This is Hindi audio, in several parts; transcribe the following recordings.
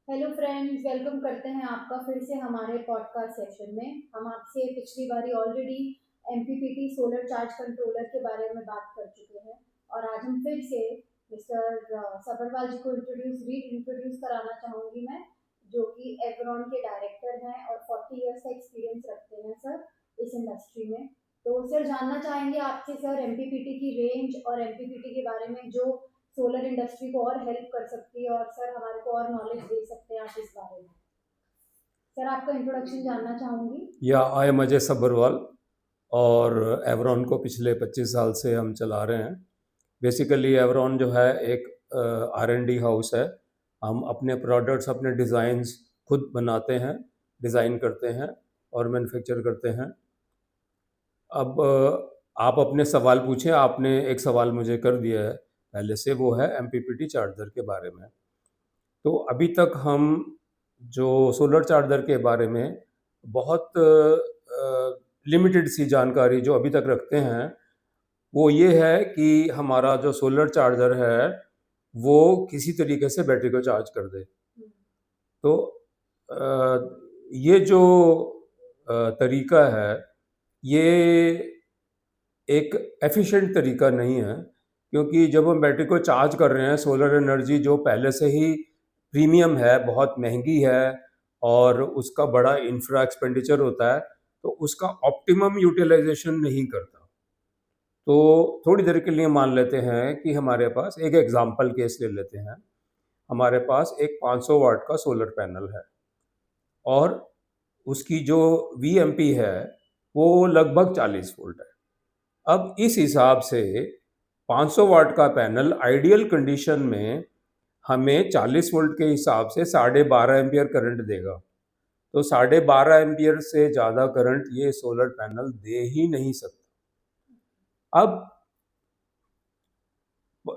हेलो फ्रेंड्स, वेलकम करते हैं आपका फिर से हमारे पॉडकास्ट सेशन में। हम आपसे पिछली बारी already MPPT solar charge controller के बारे में बात कर चुके हैं और आज हम फिर से मिस्टर सबरवाल जी को इंट्रोड्यूस कराना चाहूँगी मैं, जो कि एवरॉन के डायरेक्टर हैं और 40 इयर्स का एक्सपीरियंस रखते हैं सर इस इंडस्ट्री में। तो सर जानना चाहेंगे आपसे सर एमपीपीटी की रेंज और एमपीपीटी के बारे में जो सोलर इंडस्ट्री को और हेल्प कर सकती है और सर हमारे को और नॉलेज दे सकते हैं आप इस बारे में। सर आपका इंट्रोडक्शन जानना चाहूंगी। या आई एम अजय सब्बरवाल और एवरॉन को पिछले 25 साल से हम चला रहे हैं। बेसिकली एवरॉन जो है एक R&D हाउस है। हम अपने प्रोडक्ट्स, अपने डिज़ाइंस खुद बनाते हैं, डिज़ाइन करते हैं और मैन्युफैक्चर करते हैं। अब आप अपने सवाल पूछें। आपने एक सवाल मुझे कर दिया है पहले से, वो है MPPT चार्जर के बारे में। तो अभी तक हम जो सोलर चार्जर के बारे में बहुत लिमिटेड सी जानकारी जो अभी तक रखते हैं, वो ये है कि हमारा जो सोलर चार्जर है वो किसी तरीके से बैटरी को चार्ज कर दे। तो ये जो तरीका है, ये एक एफिशिएंट तरीका नहीं है, क्योंकि जब हम बैटरी को चार्ज कर रहे हैं, सोलर एनर्जी जो पहले से ही प्रीमियम है, बहुत महंगी है और उसका बड़ा इंफ्रा एक्सपेंडिचर होता है, तो उसका ऑप्टिमम यूटिलाइजेशन नहीं करता। तो थोड़ी देर के लिए मान लेते हैं कि हमारे पास एक एग्जांपल केस ले लेते हैं। हमारे पास एक 500 वाट का सोलर पैनल है और उसकी जो वीएमपी है वो लगभग 40 वोल्ट है। अब इस हिसाब से 500 वाट का पैनल आइडियल कंडीशन में हमें 40 वोल्ट के हिसाब से 12.5 एम्पियर करंट देगा। तो 12.5 एम्पियर से ज़्यादा करंट ये सोलर पैनल दे ही नहीं सकता। अब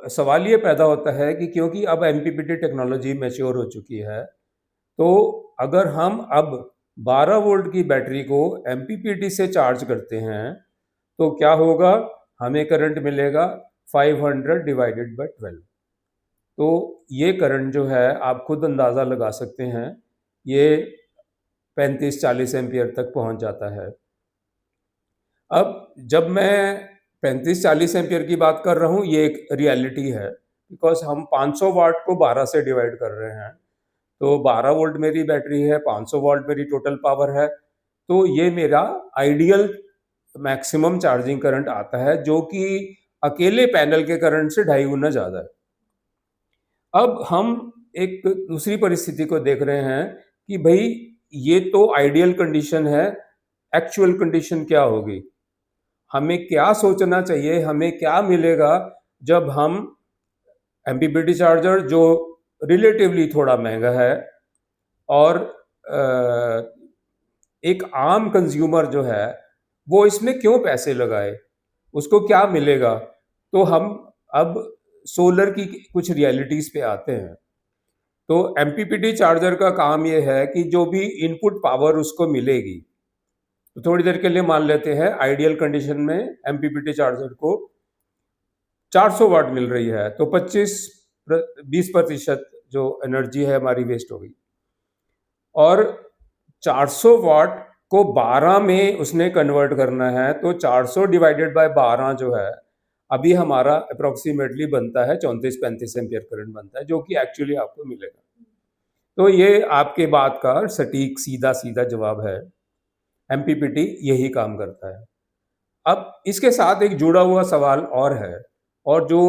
सवाल ये पैदा होता है कि क्योंकि अब एमपीपीटी टेक्नोलॉजी मैच्योर हो चुकी है, तो अगर हम अब 12 वोल्ट की बैटरी को एमपीपीटी से चार्ज करते हैं तो क्या होगा? हमें करंट मिलेगा 500 डिवाइडेड बाय 12। तो ये करंट जो है आप खुद अंदाज़ा लगा सकते हैं, ये 35-40 एम्पियर तक पहुंच जाता है। अब जब मैं 35-40 एम्पियर की बात कर रहा हूँ, ये एक रियलिटी है, बिकॉज हम 500 वाट को 12 से डिवाइड कर रहे हैं। तो 12 वोल्ट मेरी बैटरी है, 500 वाट मेरी टोटल पावर है, तो ये मेरा आइडियल मैक्सिमम चार्जिंग करंट आता है, जो कि अकेले पैनल के करंट से 2.5 गुना ज़्यादा है। अब हम एक दूसरी परिस्थिति को देख रहे हैं कि भाई ये तो आइडियल कंडीशन है, एक्चुअल कंडीशन क्या होगी? हमें क्या सोचना चाहिए, हमें क्या मिलेगा जब हम एमपीपीटी चार्जर जो रिलेटिवली थोड़ा महंगा है और एक आम कंज्यूमर जो है वो इसमें क्यों पैसे लगाए, उसको क्या मिलेगा? तो हम अब सोलर की कुछ रियलिटीज़ पे आते हैं। तो एमपीपीटी चार्जर का काम ये है कि जो भी इनपुट पावर उसको मिलेगी, तो थोड़ी देर के लिए मान लेते हैं आइडियल कंडीशन में एमपीपीटी चार्जर को 400 वाट मिल रही है, तो 20% जो एनर्जी है हमारी वेस्ट हो गई। और 400 वाट को 12 में उसने कन्वर्ट करना है, तो 400 डिवाइडेड बाय 12 जो है अभी हमारा अप्रोक्सीमेटली बनता है 34-35 एम्पियर करंट बनता है, जो कि एक्चुअली आपको मिलेगा। तो ये आपके बात का सटीक सीधा सीधा जवाब है, एमपीपीटी यही काम करता है। अब इसके साथ एक जुड़ा हुआ सवाल और है, और जो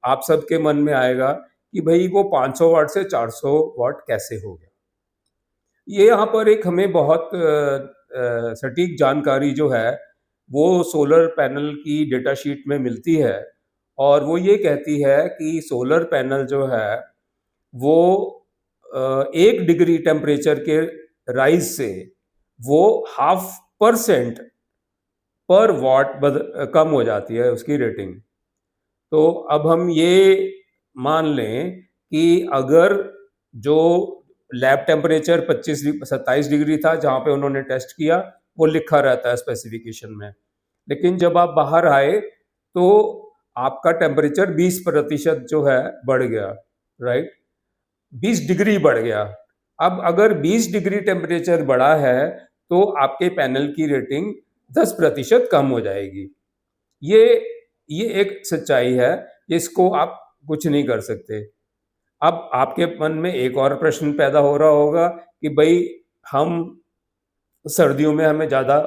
आप सबके मन में आएगा कि भाई वो 500 वाट से 400 वाट कैसे हो गया। ये यहाँ पर एक हमें बहुत सटीक जानकारी जो है वो सोलर पैनल की डेटा शीट में मिलती है, और वो ये कहती है कि सोलर पैनल जो है वो 1 डिग्री टेम्परेचर के राइज से वो 0.5% पर वाट कम हो जाती है उसकी रेटिंग। तो अब हम ये मान लें कि अगर जो लैब टेम्परेचर 27 डिग्री था जहाँ पे उन्होंने टेस्ट किया, वो लिखा रहता है स्पेसिफिकेशन में, लेकिन जब आप बाहर आए तो आपका टेम्परेचर 20% जो है बढ़ गया, राइट? 20 डिग्री बढ़ गया। अब अगर 20 डिग्री टेम्परेचर बढ़ा है तो आपके पैनल की रेटिंग 10% कम हो जाएगी। ये ये एक सच्चाई है, इसको आप कुछ नहीं कर सकते। अब आपके मन में एक और प्रश्न पैदा हो रहा होगा कि भाई हम सर्दियों में हमें ज़्यादा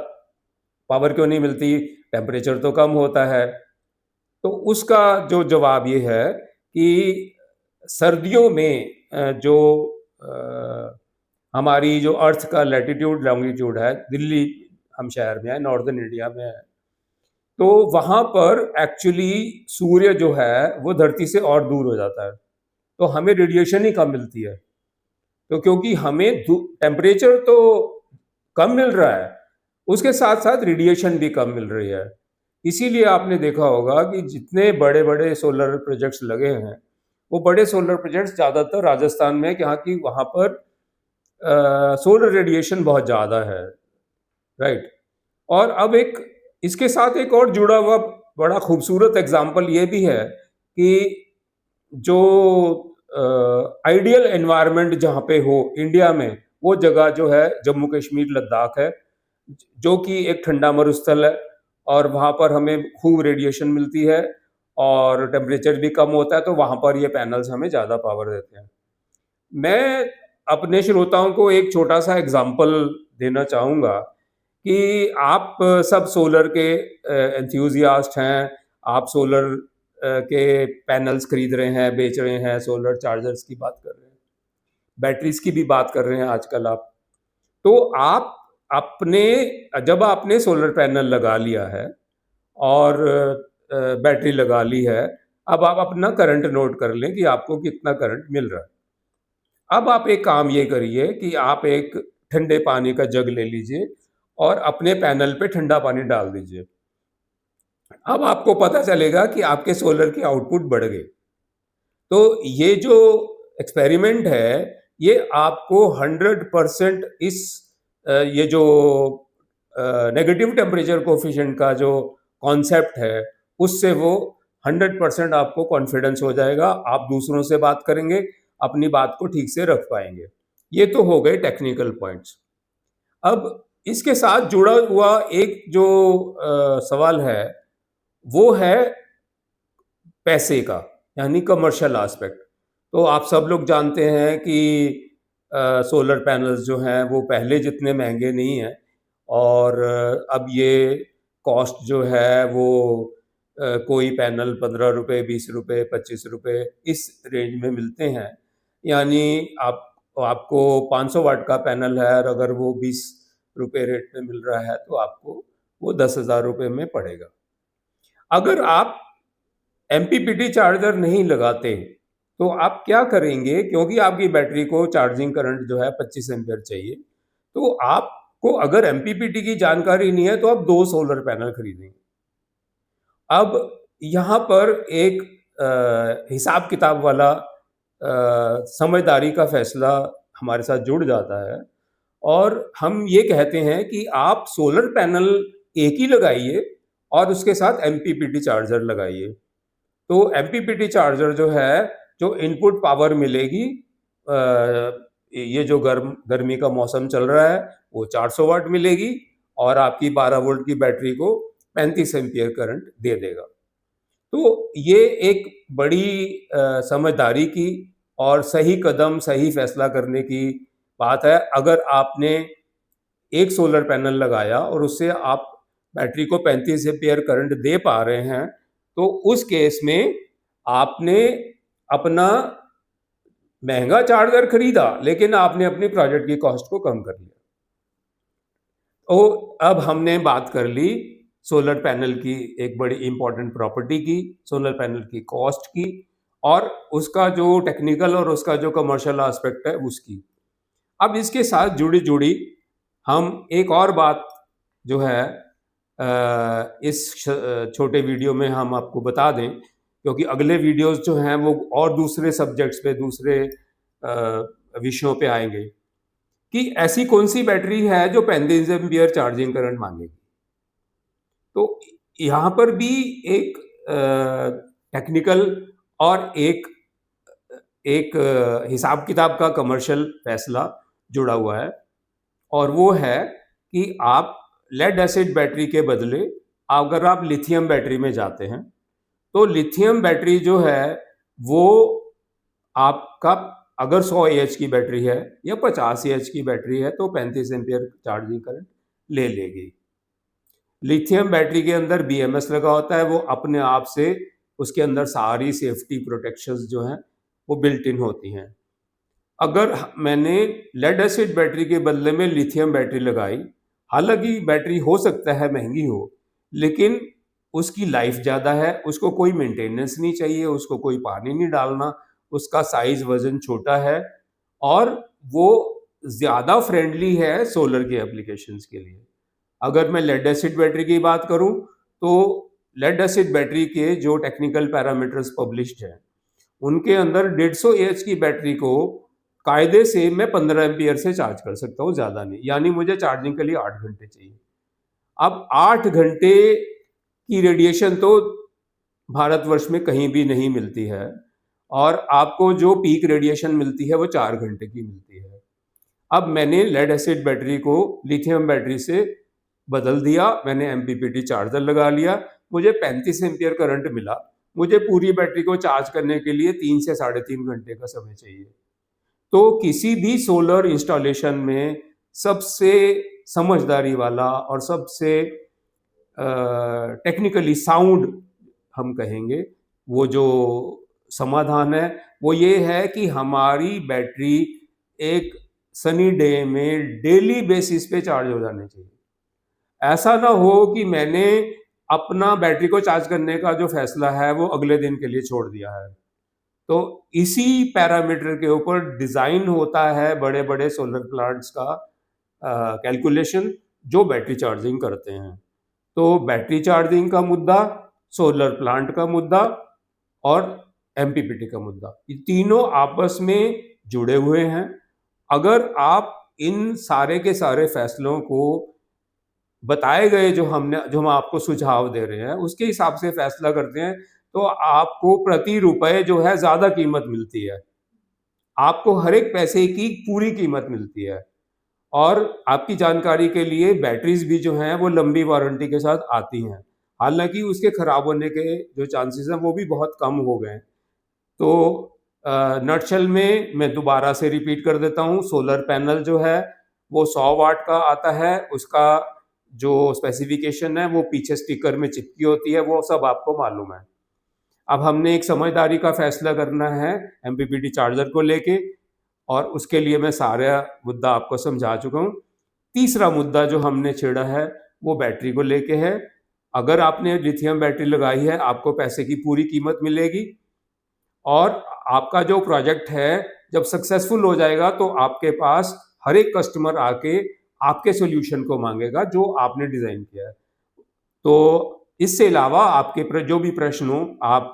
पावर क्यों नहीं मिलती, टेम्परेचर तो कम होता है। तो उसका जो जवाब ये है कि सर्दियों में जो हमारी जो अर्थ का लैटिट्यूड लॉन्गिट्यूड है, दिल्ली हम शहर में है, नॉर्दर्न इंडिया में है, तो वहाँ पर एक्चुअली सूर्य जो है वो धरती से और दूर हो जाता है, तो हमें रेडिएशन ही कम मिलती है। तो क्योंकि हमें टेम्परेचर तो कम मिल रहा है, उसके साथ साथ रेडिएशन भी कम मिल रही है। इसीलिए आपने देखा होगा कि जितने बड़े बड़े सोलर प्रोजेक्ट्स लगे हैं, वो बड़े सोलर प्रोजेक्ट्स ज़्यादातर राजस्थान में, यहाँ की वहाँ पर सोलर रेडिएशन बहुत ज़्यादा है, राइट। और अब एक इसके साथ एक और जुड़ा हुआ बड़ा खूबसूरत एग्जाम्पल ये भी है कि जो आइडियल एनवायरनमेंट जहाँ पे हो इंडिया में, वो जगह जो है जम्मू कश्मीर लद्दाख है, जो कि एक ठंडा मरुस्थल है और वहाँ पर हमें खूब रेडिएशन मिलती है और टेम्परेचर भी कम होता है, तो वहाँ पर ये पैनल्स हमें ज़्यादा पावर देते हैं। मैं अपने श्रोताओं को एक छोटा सा एग्जाम्पल देना चाहूँगा कि आप सब सोलर के एंथ्यूजियास्ट हैं, आप सोलर के पैनल्स खरीद रहे हैं, बेच रहे हैं, सोलर चार्जर्स की बात कर रहे हैं, बैटरीज की भी बात कर रहे हैं आजकल आप। तो आप अपने जब आपने सोलर पैनल लगा लिया है और बैटरी लगा ली है, अब आप अपना करंट नोट कर लें कि आपको कितना करंट मिल रहा है। अब आप एक काम ये करिए कि आप एक ठंडे पानी का जग ले लीजिए और अपने पैनल पे ठंडा पानी डाल दीजिए। अब आपको पता चलेगा कि आपके सोलर की आउटपुट बढ़ गई। तो ये जो एक्सपेरिमेंट है, ये आपको 100% इस ये जो नेगेटिव टेम्परेचर कोफिशिएंट का जो कॉन्सेप्ट है, उससे वो 100% आपको कॉन्फिडेंस हो जाएगा। आप दूसरों से बात करेंगे, अपनी बात को ठीक से रख पाएंगे। ये तो हो गए टेक्निकल पॉइंट्स। अब इसके साथ जुड़ा हुआ एक जो सवाल है, वो है पैसे का, यानी कमर्शियल एस्पेक्ट। तो आप सब लोग जानते हैं कि सोलर पैनल्स जो हैं वो पहले जितने महंगे नहीं हैं और अब ये कॉस्ट जो है वो कोई पैनल 15 रुपये, 20 रुपये, 25 रुपये इस रेंज में मिलते हैं। यानी आपको 500 वाट का पैनल है और अगर वो 20 रुपये रेट में मिल रहा है तो आपको वो 10,000 रुपये में पड़ेगा। अगर आप एमपीपीटी चार्जर नहीं लगाते तो आप क्या करेंगे, क्योंकि आपकी बैटरी को चार्जिंग करंट जो है 25 एम्पियर चाहिए, तो आपको अगर एमपीपीटी की जानकारी नहीं है तो आप 2 सोलर पैनल खरीदेंगे। अब यहाँ पर एक हिसाब किताब वाला समझदारी का फैसला हमारे साथ जुड़ जाता है और हम ये कहते हैं कि आप सोलर पैनल एक ही लगाइए और उसके साथ एमपीपीटी चार्जर लगाइए। तो एमपीपीटी चार्जर जो है, जो इनपुट पावर मिलेगी, ये जो गर्मी का मौसम चल रहा है, वो 400 वाट मिलेगी और आपकी 12 वोल्ट की बैटरी को 35 एम्पियर करंट दे देगा। तो ये एक बड़ी समझदारी की और सही कदम, सही फैसला करने की बात है। अगर आपने एक सोलर पैनल लगाया और उससे आप बैटरी को 35 एम्पियर करंट दे पा रहे हैं, तो उस केस में आपने अपना महंगा चार्जर खरीदा, लेकिन आपने अपनी प्रोजेक्ट की कॉस्ट को कम कर लिया। तो अब हमने बात कर ली सोलर पैनल की एक बड़ी इंपॉर्टेंट प्रॉपर्टी की, सोलर पैनल की कॉस्ट की और उसका जो टेक्निकल और उसका जो कमर्शियल एस्पेक्ट है उसकी। अब इसके साथ जुड़ी जुड़ी हम एक और बात जो है इस छोटे वीडियो में हम आपको बता दें, क्योंकि अगले वीडियोस जो हैं वो और दूसरे सब्जेक्ट्स पे, दूसरे विषयों पे आएंगे कि ऐसी कौन सी बैटरी है जो 35 एम्पियर चार्जिंग करंट मांगेगी। तो यहाँ पर भी एक टेक्निकल और एक हिसाब किताब का कमर्शियल फैसला जुड़ा हुआ है, और वो है कि आप लेड एसिड बैटरी के बदले अगर आप लिथियम बैटरी में जाते हैं तो लिथियम बैटरी जो है वो आपका अगर 100 एच की बैटरी है या 50 एच की बैटरी है तो 35 एम्पियर चार्जिंग करंट ले लेगी। लिथियम बैटरी के अंदर बीएमएस लगा होता है, वो अपने आप से उसके अंदर सारी सेफ्टी प्रोटेक्शंस जो हैं वो बिल्ट इन होती हैं। अगर मैंने लेड एसिड बैटरी के बदले में लिथियम बैटरी लगाई, हालांकि बैटरी हो सकता है महंगी हो, लेकिन उसकी लाइफ ज़्यादा है, उसको कोई मेंटेनेंस नहीं चाहिए, उसको कोई पानी नहीं डालना, उसका साइज वजन छोटा है और वो ज़्यादा फ्रेंडली है सोलर के एप्लीकेशंस के लिए। अगर मैं लेड एसिड बैटरी की बात करूं तो लेड एसिड बैटरी के जो टेक्निकल पैरामीटर्स पब्लिश्ड हैं उनके अंदर 150 एच की बैटरी को कायदे से मैं 15 एम्पियर से चार्ज कर सकता हूँ, ज़्यादा नहीं, यानी मुझे चार्जिंग के लिए 8 घंटे चाहिए। अब 8 घंटे की रेडिएशन तो भारतवर्ष में कहीं भी नहीं मिलती है और आपको जो पीक रेडिएशन मिलती है वो 4 घंटे की मिलती है। अब मैंने लेड एसिड बैटरी को लिथियम बैटरी से बदल दिया, मैंने एमपीपीटी चार्जर लगा लिया, मुझे 35 एम्पियर करंट मिला। मुझे पूरी बैटरी को चार्ज करने के लिए 3 से 3.5 घंटे का समय चाहिए। तो किसी भी सोलर इंस्टॉलेशन में सबसे समझदारी वाला और सबसे टेक्निकली साउंड हम कहेंगे वो जो समाधान है वो ये है कि हमारी बैटरी एक सनी डे में डेली बेसिस पे चार्ज हो जानी चाहिए। ऐसा ना हो कि मैंने अपना बैटरी को चार्ज करने का जो फैसला है वो अगले दिन के लिए छोड़ दिया है। तो इसी पैरामीटर के ऊपर डिजाइन होता है बड़े बड़े सोलर प्लांट्स का कैलकुलेशन जो बैटरी चार्जिंग करते हैं। तो बैटरी चार्जिंग का मुद्दा, सोलर प्लांट का मुद्दा और एमपीपीटी का मुद्दा, ये तीनों आपस में जुड़े हुए हैं। अगर आप इन सारे के सारे फैसलों को बताए गए जो हम आपको सुझाव दे रहे हैं उसके हिसाब से फैसला करते हैं तो आपको प्रति रुपए जो है ज्यादा कीमत मिलती है, आपको हर एक पैसे की पूरी कीमत मिलती है। और आपकी जानकारी के लिए बैटरीज भी जो हैं वो लंबी वारंटी के साथ आती हैं, हालांकि उसके खराब होने के जो चांसेस हैं वो भी बहुत कम हो गए हैं। तो नटशल में मैं दोबारा से रिपीट कर देता हूँ, सोलर पैनल जो है वो 100 वाट का आता है, उसका जो स्पेसिफिकेशन है वो पीछे स्टिकर में चिपकी होती है, वो सब आपको मालूम है। अब हमने एक समझदारी का फैसला करना है एमपीपीटी चार्जर को लेके और उसके लिए मैं सारा मुद्दा आपको समझा चुका हूँ। तीसरा मुद्दा जो हमने छेड़ा है वो बैटरी को लेके है। अगर आपने लिथियम बैटरी लगाई है आपको पैसे की पूरी कीमत मिलेगी और आपका जो प्रोजेक्ट है जब सक्सेसफुल हो जाएगा तो आपके पास हर एक कस्टमर आके आपके सॉल्यूशन को मांगेगा जो आपने डिजाइन किया है। तो इससे अलावा आपके जो भी प्रश्न हो आप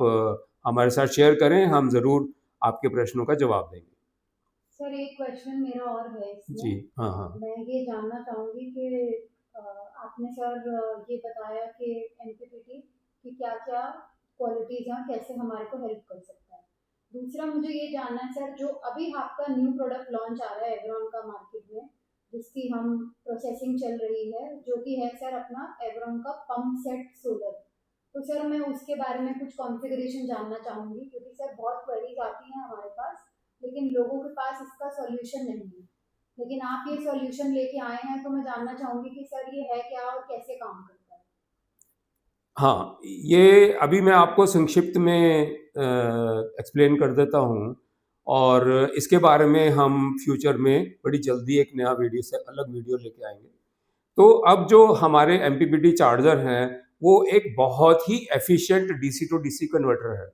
हमारे साथ शेयर करें, हम जरूर आपके प्रश्नों का जवाब देंगे। सर एक क्वेश्चन मेरा और है इसमें। जी हाँ हाँ। मैं ये जानना चाहूँगी कि आपने सर ये बताया कि एमपीपीटी की क्या क्या क्वालिटीज हैं, कैसे हमारे को हेल्प कर सकता है। दूसरा मुझे ये जानना है सर, जो अभी आपका न्यू प्रोडक्ट लॉन्च आ रहा है एवरॉन का मार्केट में, जिसकी हम प्रोसेसिंग चल रही है, जो कि है सर अपना एवरॉन का पंप सेट सोलर। तो सर मैं उसके बारे में कुछ कॉन्फ़िगरेशन जानना चाहूँगी, क्योंकि सर बहुत क्वेरीज आती हैं हमारे पास लेकिन लोगों के पास इसका सॉल्यूशन नहीं है। लेकिन आप ये सॉल्यूशन लेके आए हैं तो मैं जानना चाहूँगी कि सर ये है क्या और कैसे काम करता है। हाँ, ये अभी मैं आपको संक्षिप्त में एक्सप्लेन कर देता हूँ और इसके बारे में हम फ्यूचर में बड़ी जल्दी एक नया वीडियो से अलग वीडियो लेके आएंगे। तो अब जो हमारे एमपीपीटी चार्जर हैं वो एक बहुत ही efficient DC to DC converter है।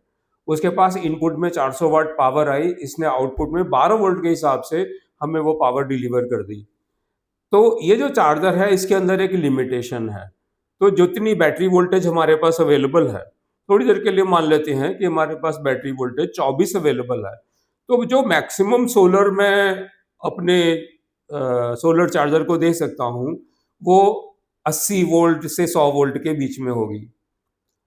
उसके पास इनपुट में 400 वाट पावर आई, इसने आउटपुट में 12 वोल्ट के हिसाब से हमें वो पावर डिलीवर कर दी। तो ये जो चार्जर है इसके अंदर एक लिमिटेशन है। तो जितनी बैटरी वोल्टेज हमारे पास अवेलेबल है, थोड़ी देर के लिए मान लेते हैं कि हमारे पास बैटरी वोल्टेज 24 अवेलेबल है, तो जो मैक्सिमम सोलर मैं अपने सोलर चार्जर को दे सकता हूँ वो 80 वोल्ट से 100 वोल्ट के बीच में होगी।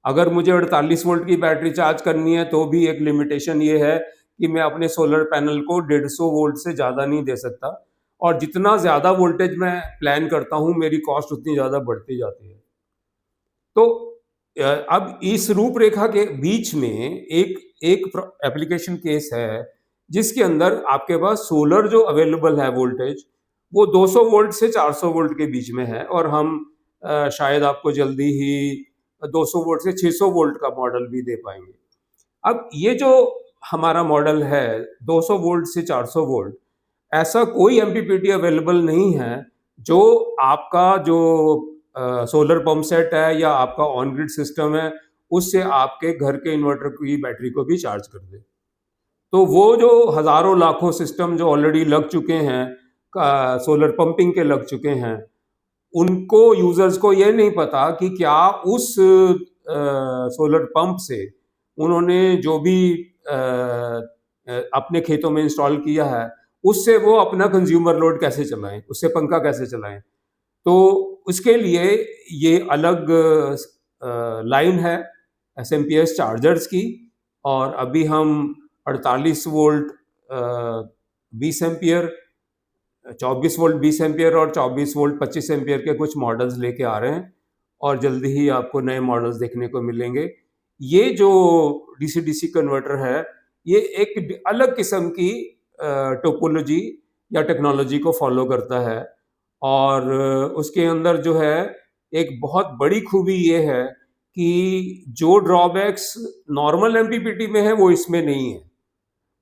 अगर मुझे 48 वोल्ट की बैटरी चार्ज करनी है तो भी एक लिमिटेशन ये है कि मैं अपने सोलर पैनल को 150 वोल्ट से ज़्यादा नहीं दे सकता और जितना ज़्यादा वोल्टेज मैं प्लान करता हूँ मेरी कॉस्ट उतनी ज़्यादा बढ़ती जाती है। तो अब इस रूपरेखा के बीच में एक एक एप्लीकेशन केस है जिसके अंदर आपके पास सोलर जो अवेलेबल है वोल्टेज वो 200 वोल्ट से 400 वोल्ट के बीच में है, और हम शायद आपको जल्दी ही 200 वोल्ट से 600 वोल्ट का मॉडल भी दे पाएंगे। अब ये जो हमारा मॉडल है 200 वोल्ट से 400 वोल्ट, ऐसा कोई एमपीपीटी अवेलेबल नहीं है जो आपका जो सोलर पंप सेट है या आपका ऑन ग्रिड सिस्टम है उससे आपके घर के इन्वर्टर की बैटरी को भी चार्ज कर दे। तो वो जो हजारों लाखों सिस्टम जो ऑलरेडी लग चुके हैं, सोलर पंपिंग के लग चुके हैं, उनको यूजर्स को ये नहीं पता कि क्या उस सोलर पंप से उन्होंने जो भी अपने खेतों में इंस्टॉल किया है उससे वो अपना कंज्यूमर लोड कैसे चलाएं, उससे पंखा कैसे चलाएं। तो उसके लिए ये अलग लाइन है एसएमपीएस चार्जर्स की, और अभी हम 48 वोल्ट 20 एम्पियर, 24 वोल्ट 20 एम्पियर और 24 वोल्ट 25 एम्पियर के कुछ मॉडल्स लेके आ रहे हैं, और जल्दी ही आपको नए मॉडल्स देखने को मिलेंगे। ये जो डीसी डीसी कन्वर्टर है ये एक अलग किस्म की टोपोलॉजी या टेक्नोलॉजी को फॉलो करता है, और उसके अंदर जो है एक बहुत बड़ी खूबी ये है कि जो ड्रॉबैक्स नॉर्मल एमपीपीटी में है वो इसमें नहीं है,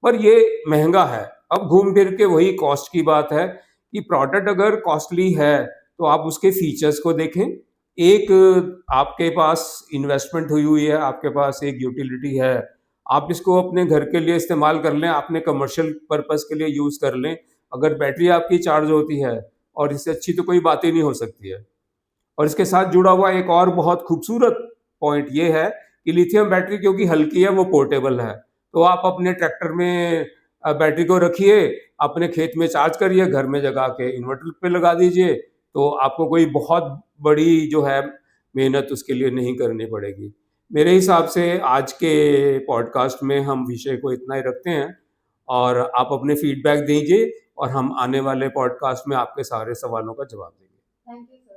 पर ये महंगा है। अब घूम फिर के वही कॉस्ट की बात है कि प्रोडक्ट अगर कॉस्टली है तो आप उसके फीचर्स को देखें। एक आपके पास इन्वेस्टमेंट हुई है, आपके पास एक यूटिलिटी है, आप इसको अपने घर के लिए इस्तेमाल कर लें, अपने कमर्शियल पर्पस के लिए यूज़ कर लें। अगर बैटरी आपकी चार्ज होती है, और इससे अच्छी तो कोई बात ही नहीं हो सकती है। और इसके साथ जुड़ा हुआ एक और बहुत खूबसूरत पॉइंट ये है कि लिथियम बैटरी क्योंकि हल्की है वो पोर्टेबल है, तो आप अपने ट्रैक्टर में बैटरी को रखिए, अपने खेत में चार्ज करिए, घर में जगा के इन्वर्टर पे लगा दीजिए, तो आपको कोई बहुत बड़ी जो है मेहनत उसके लिए नहीं करनी पड़ेगी। मेरे हिसाब से आज के पॉडकास्ट में हम विषय को इतना ही रखते हैं, और आप अपने फीडबैक दीजिए और हम आने वाले पॉडकास्ट में आपके सारे सवालों का जवाब देंगे। Thank you.